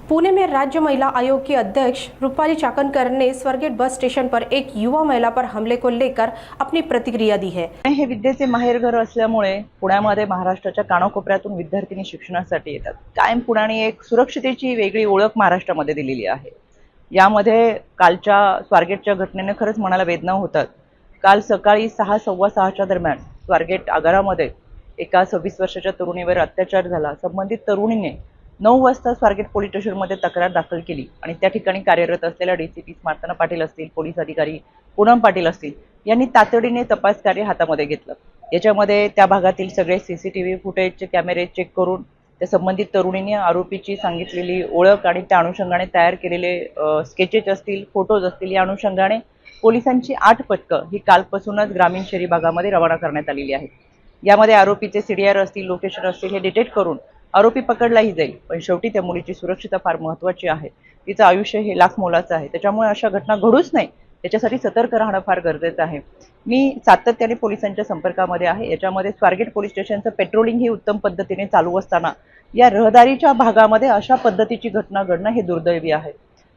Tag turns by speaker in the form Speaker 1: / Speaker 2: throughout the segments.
Speaker 1: पुणे में राज्य महिला आयोग की अध्यक्ष रूपाली चाकणकर ने स्वारगेट बस स्टेशन पर एक युवा महिला पर हमले को लेकर अपनी प्रतिक्रिया दी है।
Speaker 2: हे विद्येचे माहेरघर असल्यामुळे पुण्यामध्ये महाराष्ट्राच्या कानाकोपऱ्यातून विद्यार्थिनी शिक्षणासाठी येतात। कायम पुण्याने एक सुरक्षितेची वेगळी ओळख महाराष्ट्रामध्ये दिलेली आहे। यामध्ये कालच्या स्वारगेटच्या घटनेने खरंच मनाला वेदना होतात। काल सकाळी 6:15 दरम्यान स्वारगेट आगारामध्ये एका 26 वर्षाच्या तरुणीवर अत्याचार झाला। संबंधित तरुणीने 9 वाजता स्वारगेट पोलीस स्टेशनमध्ये तक्रार दाखल केली आणि त्या ठिकाणी कार्यरत असलेल्या डीसीपी स्मार्तना पाटील असतील, पोलीस अधिकारी पूनम पाटील असतील यांनी तातडीने तपास कार्य हातामध्ये घेतलं। याच्यामध्ये त्या भागातील सगळे सीसीटीव्ही फुटेजचे कॅमेरे चेक करून त्या संबंधित तरुणीने आरोपीची सांगितलेली ओळख आणि त्या अनुषंगाने तयार केलेले स्केचेस असतील, फोटोज असतील या अनुषंगाने पोलिसांची 8 पथकं ही कालपासूनच ग्रामीण शहरी भागामध्ये रवाना करण्यात आलेली आहेत। यामध्ये आरोपीचे सीडीआर असतील, लोकेशन असतील हे डिटेक्ट करून आरोपी पकडलाही जाईल। पण शेवटी त्या मुलीची सुरक्षितता फार महत्त्वाची आहे। तिचं आयुष्य हे लाख मोलाचं आहे। त्याच्यामुळे अशा घटना घडूच नाही याच्यासाठी सतर्क राहणं फार गरजेचं आहे। मी सातत्याने पोलिसांच्या संपर्कामध्ये आहे। याच्यामध्ये स्वारगेट पोलीस स्टेशनचं पेट्रोलिंग ही उत्तम पद्धतीने चालू असताना या रहदारीच्या भागामध्ये अशा पद्धतीची घटना घडणं हे दुर्दैवी आहे।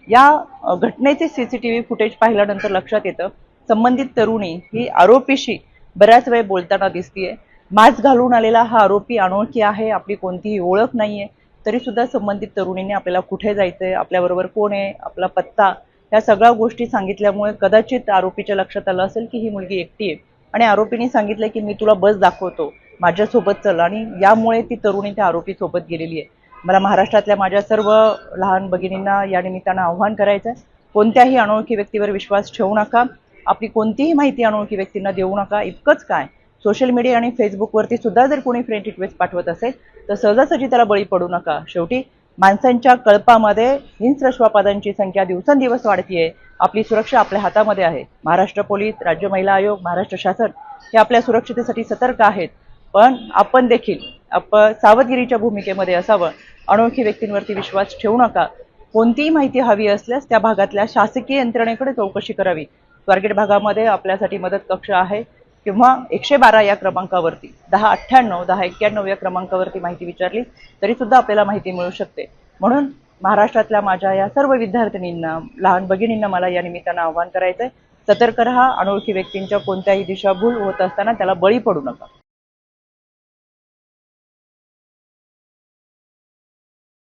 Speaker 2: या घटनेचे सीसीटीव्ही फुटेज पाहिल्यानंतर लक्षात येतं संबंधित तरुणी ही आरोपीशी बऱ्याच वेळ बोलताना दिसतीये। मास्क घालून आलेला हा आरोपी अनोळखी आहे, आपली कोणतीही ओळख नाहीये, तरी सुद्धा संबंधित तरुणीने आपल्याला कुठे जायचंय, आपल्याबरोबर कोण आहे, आपला पत्ता या सगळ्या गोष्टी सांगितल्यामुळे कदाचित आरोपीच्या लक्षात आलं असेल की ही मुलगी एकटी आहे आणि आरोपीने सांगितलं की मी तुला बस दाखवतो, माझ्यासोबत चल आणि यामुळे ती तरुणी त्या आरोपीसोबत गेलेली आहे। मला महाराष्ट्रातल्या माझ्या सर्व लहान भगिनींना या निमित्तानं आव्हान करायचं आहे, कोणत्याही अनोळखी व्यक्तीवर विश्वास ठेवू नका, आपली कोणतीही माहिती अनोळखी व्यक्तींना देऊ नका। इतकंच काय, सोशल मीडिया आणि फेसबुकवरती सुद्धा जर कोणी फ्रेंड रिक्वेस्ट पाठवत असेल तर सहजासहजी त्याला बळी पडू नका। शेवटी माणसांच्या कळपामध्ये हिंस्र श्वापादांची संख्या दिवसेंदिवस वाढतीये। आपली सुरक्षा आपल्या हातामध्ये आहे। महाराष्ट्र पोलीस, राज्य महिला आयोग, महाराष्ट्र शासन हे आपल्या सुरक्षितेसाठी सतर्क आहेत, पण आपण देखील सावधगिरीच्या भूमिकेमध्ये असावं। अनोळखी व्यक्तींवरती विश्वास ठेवू नका। कोणतीही माहिती हवी असल्यास त्या भागातल्या शासकीय यंत्रणेकडे चौकशी करावी। स्वारगेट भागामध्ये आपल्यासाठी मदत कक्ष आहे किंवा 112 या क्रमांकावरती 1098 1091 या क्रमांकावरती माहिती विचारली तरी सुद्धा आपल्याला माहिती मिळू शकते। म्हणून महाराष्ट्रातल्या माझ्या या सर्व विद्यार्थिनींना, लहान भगिनींना मला या निमित्तानं आव्हान करायचंय, सतर्क रहा। अनोळखी व्यक्तींच्या कोणत्याही दिशाभूल होत असताना त्याला बळी पडू नका।